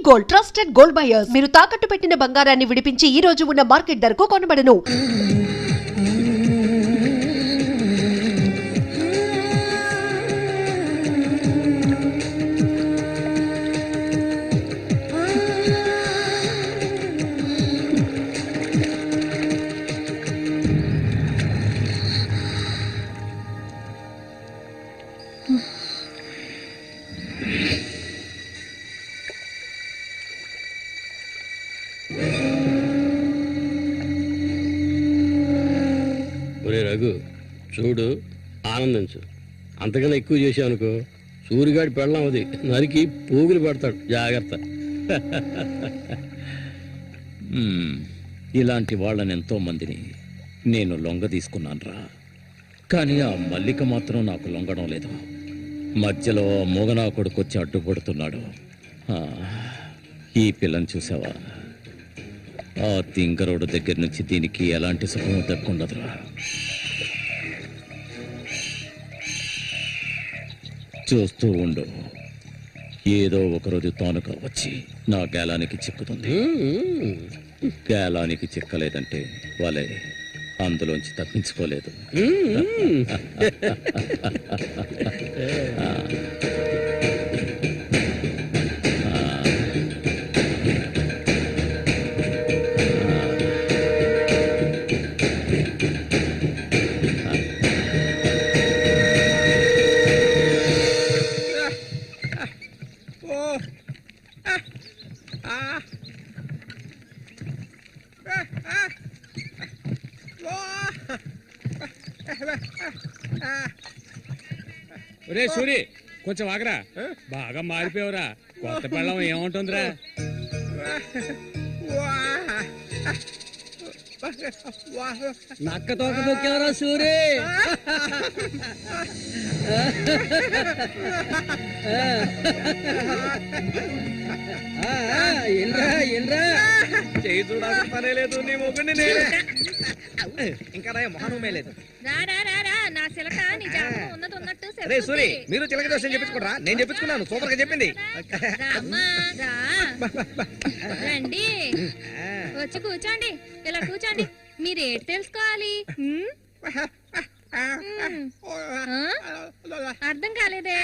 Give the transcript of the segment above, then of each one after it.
Gold, trusted gold buyers. మీరు తాకట్టు పెట్టిన బంగారాన్ని విడిపించి ఈ రోజు ఉన్న మార్కెట్ ధరకు కొనబడను. రఘు చూడు, ఆనందించు. అంతకన్నా ఎక్కువ చేసావు అనుకో సూరిగాడి పెళ్ళం అది నరికి పోగులు పెడతాడు. జాగ్రత్త. ఇలాంటి వాళ్ళని ఎంతో మందిని నేను లొంగ తీసుకున్నాను రా. కానీ ఆ మల్లిక మాత్రం నాకు లొంగడం లేదు. మధ్యలో మూగనా కొడుకొచ్చి అడ్డుపడుతున్నాడు. ఈ పిల్లని చూసావా? ఆ తింగరోడు దగ్గర నుంచి దీనికి ఎలాంటి సుఖం దక్కుండదురా. చూస్తూ ఉండు, ఏదో ఒకరోజు తాను వచ్చి నా గేలానికి చిక్కుతుంది. గేలానికి చిక్కలేదంటే వాళ్ళే అందులోంచి తప్పించుకోలేదు. ఒరే సూరి, కొంచెం ఆగరా. బాగా మారిపోయావురా. కొత్త పెళ్ళం ఏముంటుందిరా? నక్క తోక తొక్కేవరా సూరి. చేయి చూడాల్సిన పనే లేదు. నీ మొగ్గుని ఇంకా మొహనమే లేదు. సూరి, మీరు చిలక దోషం చెప్పించుకోరా? నేను చెప్పించుకున్నాను. సూపర్ గా చెప్పింది. రండి, వచ్చి కూర్చోండి. ఇలా కూర్చోండి. మీరు ఏంటి తెలుసుకోవాలి? అర్థం కాలేదే?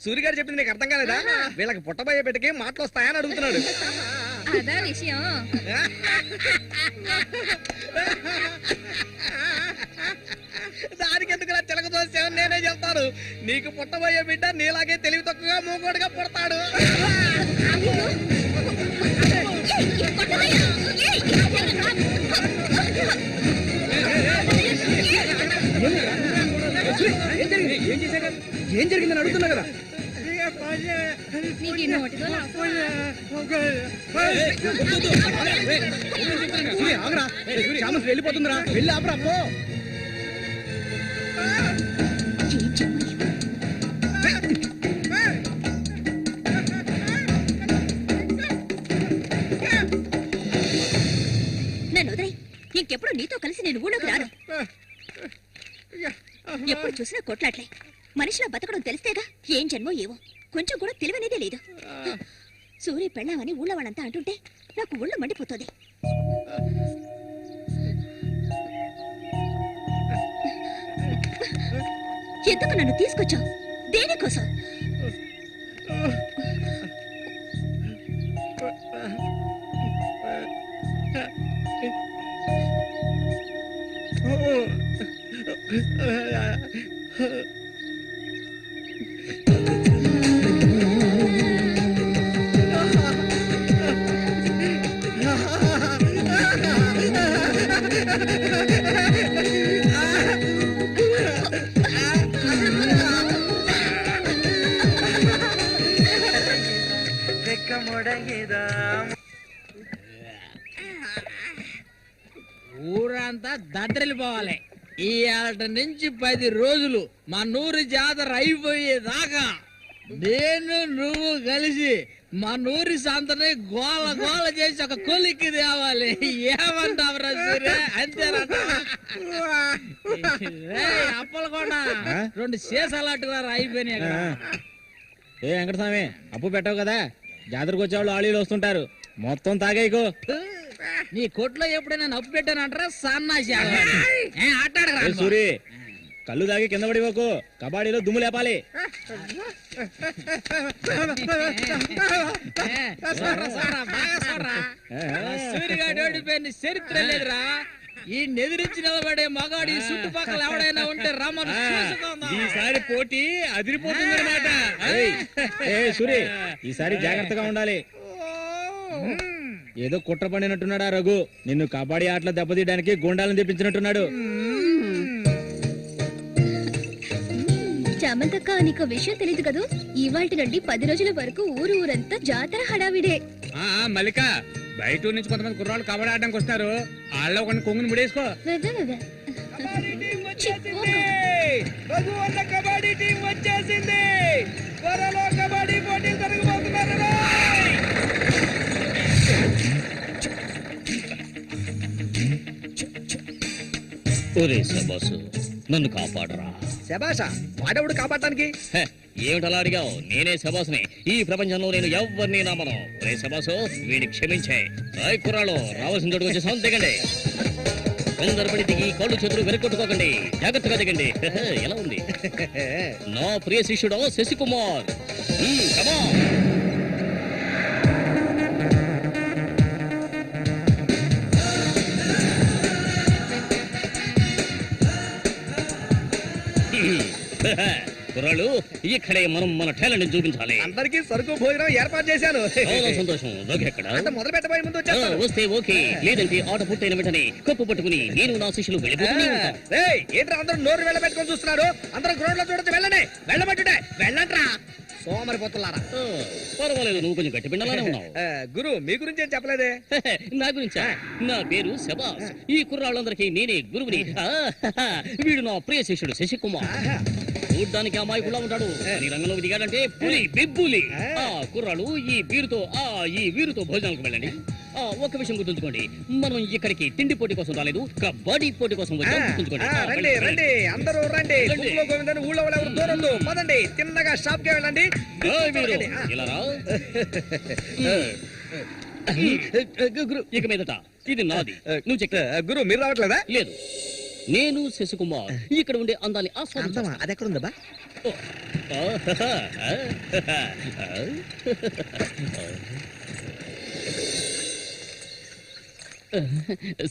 సూర్య గారు చెప్పింది నీకు అర్థం కాలేదా? వీళ్ళకి పుట్టబోయే బిడ్డకి మాటలు వస్తాయని అడుగుతున్నాడు. అదా విషయం. దానికి ఎందుకు చిలక దోషం? నేనే చెప్తాను. నీకు పుట్టబోయే బిడ్డ నీలాగే తెలివి తక్కువగా మూగోడుగా పుడతాడు. ఏం జరిగిందని అడుగుతున్నా కదా. వెళ్ళిపోతుందిరా. వెళ్ళి ఆపరా. నన్ను వదిలే. ఇంకెప్పుడు నీతో కలిసి నేను ఊళ్ళోకి రాను. ఎప్పుడు చూసినా కొట్లాట్లే. మనిషిలా బతకడం తెలిస్తేగా. ఏం జన్మో ఏవో, కొంచెం కూడా తెలివనేదే లేదు. సూర్య పెళ్ళామని ఊళ్ళో వాళ్ళంతా అంటుంటే నాకు ఒళ్ళు మండిపోతుంది. ఎందుకు నన్ను తీసుకొచ్చావు? దేనికోసం? ఊరంతా దద్దరిల్లిపోవాలి. ఈ ఏట నుంచి 10 రోజులు మా నూరు జాతర అయిపోయేదాకా నేను నువ్వు కలిసి మా నూరి సంతని గోల గోల చేసి ఒక కొలిక్కి తేవాలి. ఏమంటావురా సూర్య? అంతేనంట. అప్పలకొండ 2 సీసాలు అట్టుకున్నారు, అయిపోయినాయి అక్కడ. ఏ వెంకటస్వామి, అప్పు పెట్టావు కదా, జాతరకు వచ్చేవాళ్ళు ఆళీలు వస్తుంటారు, మొత్తం తాగేయకు. నీ కొట్లో ఎప్పుడైనా నప్పు పెట్టానంటారా? సన్నాసి ఆటాడరా సూరి, కళ్ళు తాగి కింద పడిపోకు, కబాడీలో దుమ్ము లేపాలి. సూర్యగాడు ఓడిపోయిన చరిత్ర లేదురా. ఈ నెదిరించి నిలబడే మగాడు ఈ చుట్టుపక్కల ఎవడైనా ఉంటే రమ్మను చూసుకుందాం. ఈసారి పోటీ అదిరిపోతుందన్నమాట. సూరి, ఈసారి జాగ్రత్తగా ఉండాలి. ఏదో కుట్ర పండినట్టున్నాడా రఘు, నిన్ను కబాడీ ఆటలో దెబ్బతీయడానికి గుండాలను తెప్పించినట్టున్నాడు. చామంతక్క, నీకు విషయం తెలియదు కదూ, ఇవాళ నుండి 10 రోజుల వరకు ఊరంతా జాతర హడావిడే. మల్లిక, బయట ఊరు నుంచి కొంతమంది కుర్రాళ్ళు కబడ్డీ ఆడడానికి వస్తారు, వాళ్ళ కొన్ని కొంగుని ముడేసుకో. కబడ్డీ టీం వచ్చేసింది, త్వరలో కబడ్డీ పోటీలు జరగబోతున్నారు. ఒరే శబాసు, నన్ను కాపాడరా. శబాషా, వాడెవడు కాపాడటానికి? హె, ఏమిటలా అడిగావు? నేనే శబాసుని. ఈ ప్రపంచంలో నేను ఎవరిని నమ్మను. ఒరే శబాసు, వీడిని క్షమించే. రాయ్ కుర్రాళ్ళు, రావాల్సిన చోటుకు వచ్చి సౌండ్ దిగండి. తొందరపడి దిగి కాళ్ళు చేతులు వెనక్కొట్టుకోకండి, జాగ్రత్తగా దిగండి. ఎలా ఉంది నా ప్రియ శిష్యుడు శశికుమార్? కమా. కుర్రాళ్ళు, ఇక్కడే మనం మన టాలెంట్ చూపించాలి. అందరికీ సరుకు భోజనం ఏర్పాటు చేశాను. చాలా సంతోషం. ఎక్కడ మొదలు పెట్టబోయే ముందు వచ్చేస్తాను. వస్తే ఓకే, లేదంటే ఆట పూర్తయిన వెంటనే కప్పు పట్టుకుని నేను నా శిష్యులు వెళ్ళిపోతూనే ఉంటాం. ఏంట్రా అందరూ నోరు వెళ్ళబెట్టుకొని చూస్తున్నారు? అందరూ గ్రౌండ్ లో చూడొచ్చు, వెళ్ళండి. వెళ్ళబెట్టుడే, వెళ్ళంట్రా సోమరిపోతున్నారా. పర్వాలేదు, నువ్వు కొంచెం గట్టి పిండలానే ఉన్నావు. గురు, మీ గురించి ఏం చెప్పలేదే? నా గురించా? నా పేరు శబాస్. ఈ కుర్రాళ్ళందరికీ నేనే గురువుని. వీడు నా ప్రియ శిష్యుడు శశికుమార్. చూడ్డానికి అమాయకులా ఉంటాడు, నీ రంగంలో దిగాడంటే పులి, బిబ్బులి. కుర్రాళ్ళు, ఈ వీరుతో భోజనాలకు వెళ్ళండి. ఒక విషయం గుర్తుంచుకోండి, మనం ఇక్కడికి తిండి పోటీ కోసం రాలేదు, కబడ్డీ పోటీ కోసం వచ్చాం. గుర్తుంచుకోండి. రండి రండి, అందరూ రండి. గుంపులో గోవిందని ఊళ్ళో వాళ్ళు ఎవరు దూరొద్దు. పదండి, తిన్నగా షాప్ కి వెళ్ళండి. ఇలా రా. ఇక మీదట ఇది నాది. నువ్వు చెక్. గురు, మీరు రావట్లేదా? లేదు, నేను శశికుమార్ ఇక్కడ ఉండే అందాన్ని ఆస్వాదించాను. అది ఎక్కడ ఉందా?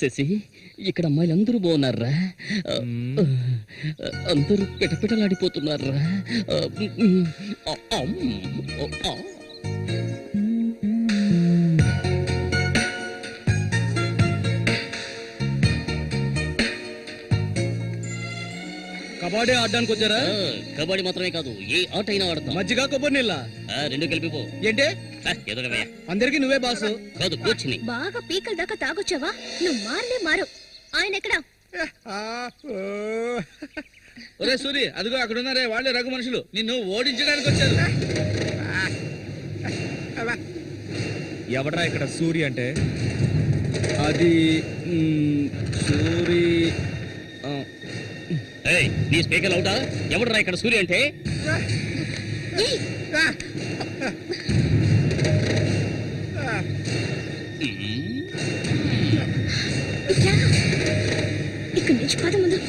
శశి, ఇక్కడ అమ్మాయిలు అందరూ బాగున్నారా? అందరూ పిటపిటలాడిపోతున్నారా? కబడ్డీ ఆడడానికి వచ్చారా? కబడ్డీ మాత్రమే కాదు, ఏ ఆట అయినా ఆడతాం. మజ్జిగ కొబ్బరి నీళ్ళ రెండు కలిపిపో. ఏంటే? ఎదురవయ్యా. అందరికి నువ్వే బాసు కాదు, కూర్చుని. బాగా పీకల దాకా తాగొచ్చావా? నువ్వు మారు. ఆయన ఎక్కడా? ఒరే సూరి, అదిగో అక్కడ ఉన్నారే, వాళ్ళే రఘు మనుషులు, నిన్ను ఓడించడానికి వచ్చారు. ఎవడరా ఇక్కడ సూరి అంటే? అది సూరి. నీ స్పీకర్ అవుతా? ఎవడరా ఇక్కడ సూర్య అంటే? ఇక్కడి నుంచి పద ముందు.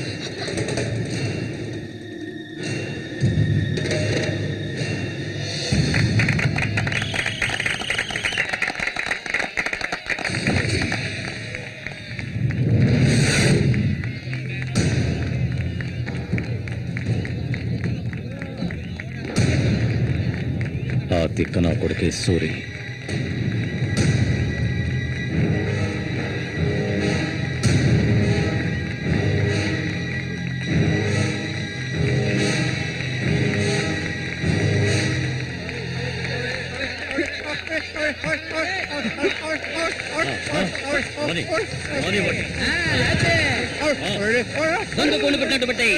ఆ తిక్క నా కొడుకే సూరి. దండు కొను పెట్టినట్టు పెట్టాయి.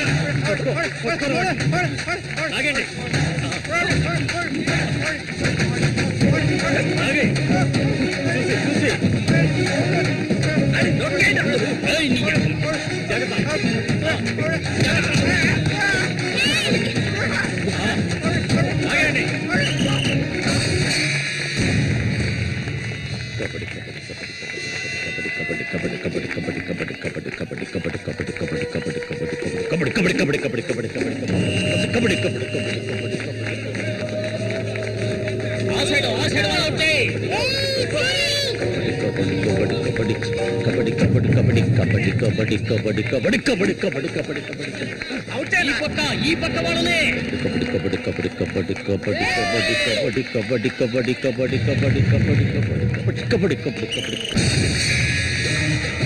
ఈ పక్క వాళ్ళనే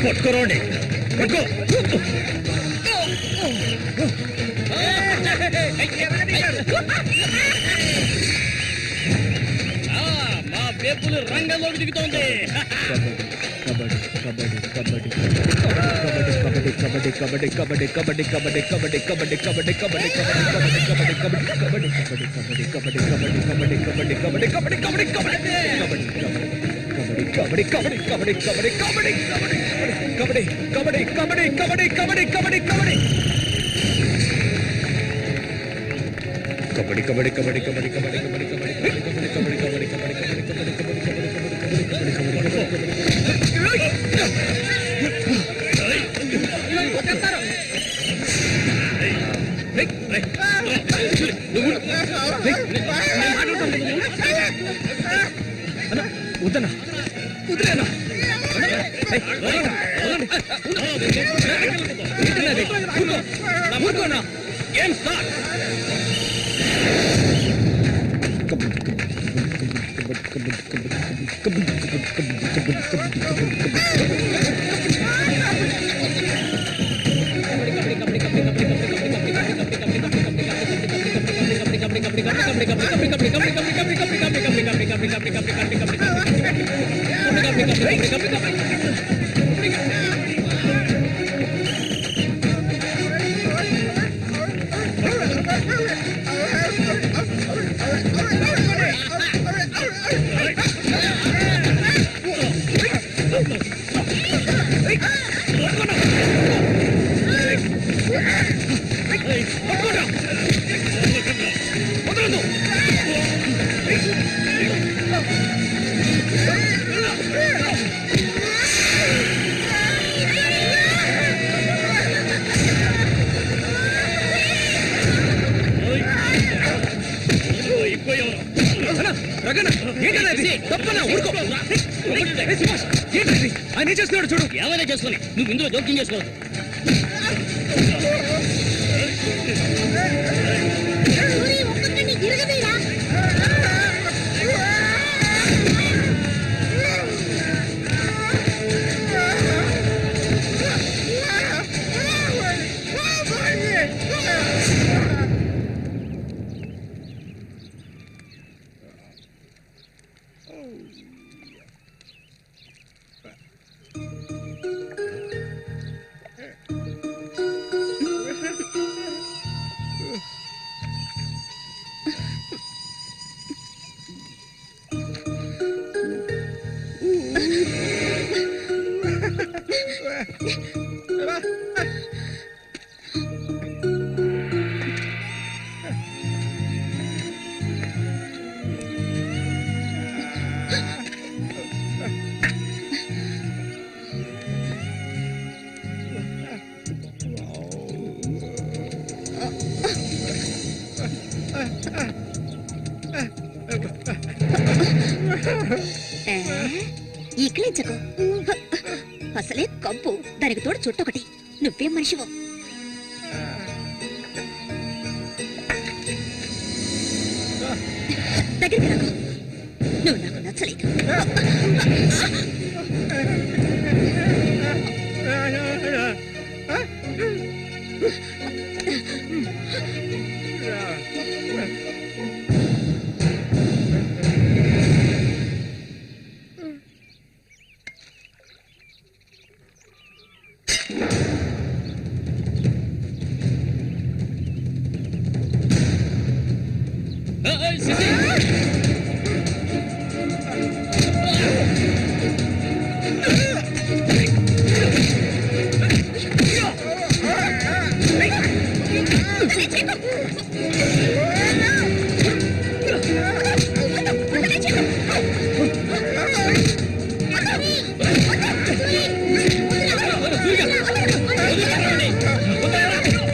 పట్టుకోరండి పట్టుకో మా వేపులు రంగంలోకి దిగుతోంది వద్దనా వదిలేనా ఏం సార్ ఆయన చేస్తున్నాడు చూడు. ఏమైనా చేసుకొని నువ్వు ఇందులో జోక్యం చేసుకోవద్దు. ఇక్కలించకు, అసలే కంపు, దానికి తోడు చుట్టొకటి. నువ్వేం మనిషివో. దగ్గరికి రాకు, నువ్వు నాకు నచ్చలేదు.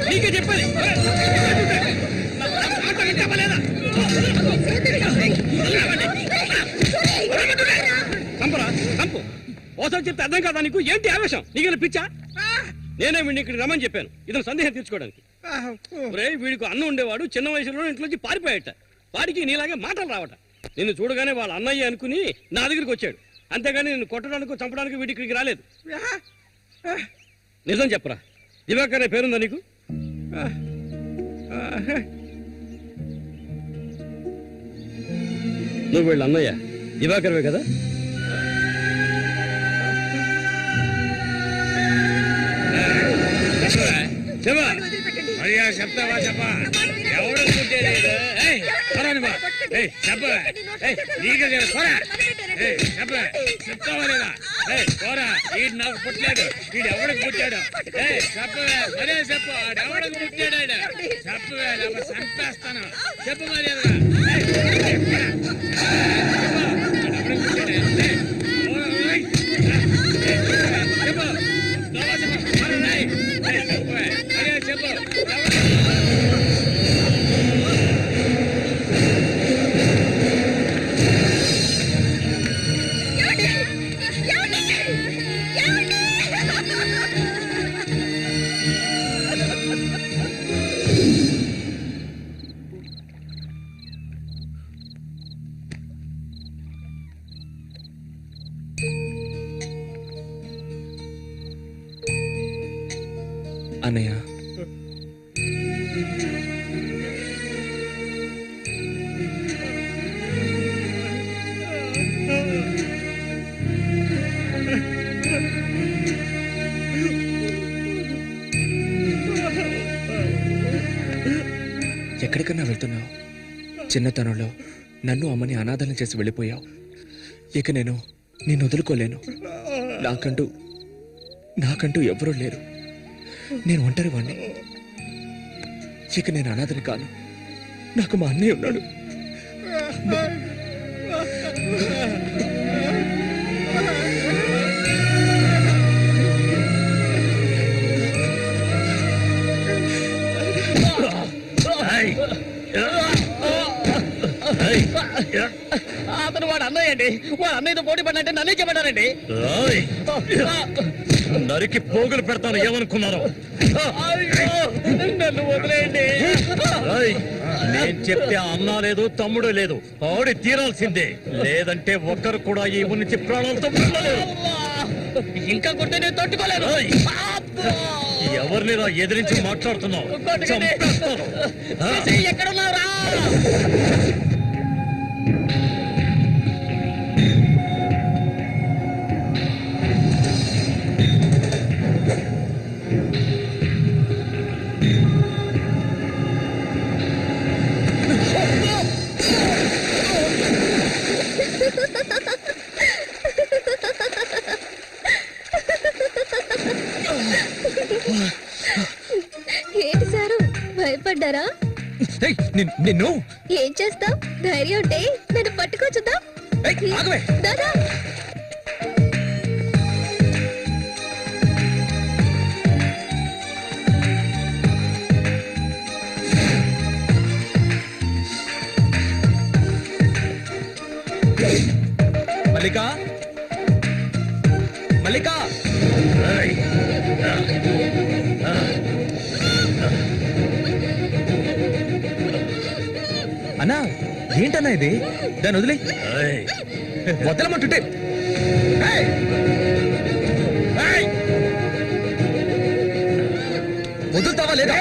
నీకే చెప్పాలి. చంపరా చంపు. ఓసారి చెప్తే అర్థం కాదా నీకు? ఏంటి ఆవేశం? నీకు పిచ్చా? నేనే వీడిని ఇక్కడ రమ్మని చెప్పాను ఇతను సందేహం తీర్చుకోవడానికి. వీడికి అన్నం ఉండేవాడు, చిన్న వయసులో ఇంట్లోంచి పారిపోయాట. వాడికి నీలాగే మాటలు రావట. నిన్ను చూడగానే వాళ్ళ అన్నయ్య అనుకుని నా దగ్గరికి వచ్చాడు. అంతేగాని నిన్ను కొట్టడానికి చంపడానికి వీడి ఇక్కడికి రాలేదు. నిజం చెప్పరా, దివాకర్ అనే పేరుందా నీకు? నువ్వు వీళ్ళ అన్నయ్య దివాకర్వే కదా? చెప్తావా? చెప్పా. ఎవడు చెప్తావా లేదా? పోరా, వీడు నాకు పుట్టలేదు. వీడు ఎవడికి పుట్టాడు? చెప్పవే, మరే చెప్పు. ఎవడికి పుట్టాడు? చెప్పవే, చంపేస్తాను. చెప్పు మరి. అన్నయ్య, ఎక్కడికన్నా వెళ్తున్నావు? చిన్నతనంలో నన్ను అమ్మని అనాథలను చేసి వెళ్ళిపోయావు. ఇక నేను నిన్ను వదులుకోలేను. నాకంటూ ఎవరూ లేరు. నేను ఒంటరి వాణ్ణి. ఇక నేను అనాథని కాను. నాకు మా అన్నయ్య ఉన్నాడు. అతను వాడు అన్నయ్య అండి. వాడు అన్నయ్యతో పోటీ పడినట్టే నన్నే చెప్పారండి. నరికి పోగులు పెడతాను ఏమనుకున్నారు? నన్ను వదిలేయండి. నేను చెప్తే అన్నా లేదు, తమ్ముడు లేదు. ఆడి తీరాల్సిందే. లేదంటే ఒక్కరు కూడా ఈ ఊరి నుంచి ప్రాణాలతో ఇంకా కొట్టే నేను తట్టుకోలేను. ఎవరిని ఎదిరించి మాట్లాడుతున్నావు? ఎక్కడున్నారా? ఏంటి సారు, భయపడ్డారా? నిన్ను ఏం చేస్తావ్? ధైర్యం ఉంటే నన్ను పట్టుకోవచ్చుదా? దాదా, మల్లిక, మల్లిక, అన్నా ఏంటన్నా ఇది? దాన్ని వదిలే. వదలమంటుంటే వదులుతావా లేదా?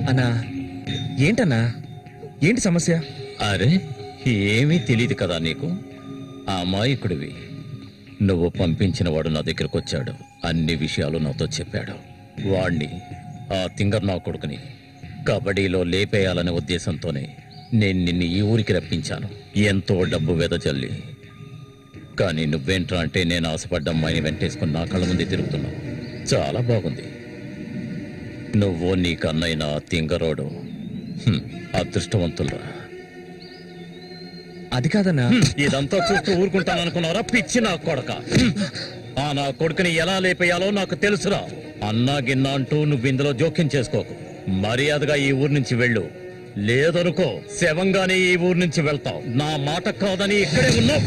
అన్నా ఏంటన్నా? ఏంటి సమస్య? అరే, ఏమీ తెలియదు కదా నీకు? ఆ అమాయకుడివి. నువ్వు పంపించిన వాడు నా దగ్గరకు వచ్చాడు, అన్ని విషయాలు నాతో చెప్పాడు. వాణ్ణి, ఆ తింగర్ నా కొడుకుని కబడ్డీలో లేపేయాలనే ఉద్దేశంతోనే నేను నిన్ను ఈ ఊరికి రప్పించాను, ఎంతో డబ్బు వెదజల్లి. కానీ నువ్వేంట్రా అంటే నేను ఆశపడ్డ అమ్మాయిని వెంటేసుకుని నా కళ్ళ ముందే తిరుగుతున్నావు. చాలా బాగుంది. నువ్వు నీ కన్నైన తింగరోడు అదృష్టవంతులరా. అది కాదన్నా. ఇదంతా చూస్తూ ఊరుకుంటాననుకున్నారా పిచ్చి నా కొడక? ఆ నా కొడుకుని ఎలా లేపేయాలో నాకు తెలుసురా. అన్నా గిన్నా అంటూ నువ్వు ఇందులో జోక్యం చేసుకోకు. మర్యాదగా ఈ ఊరు నుంచి వెళ్ళు, లేదనుకో శవంగానే ఈ ఊరు నుంచి వెళ్తావు. నా మాట కాదని ఇక్కడే ఉన్నావు.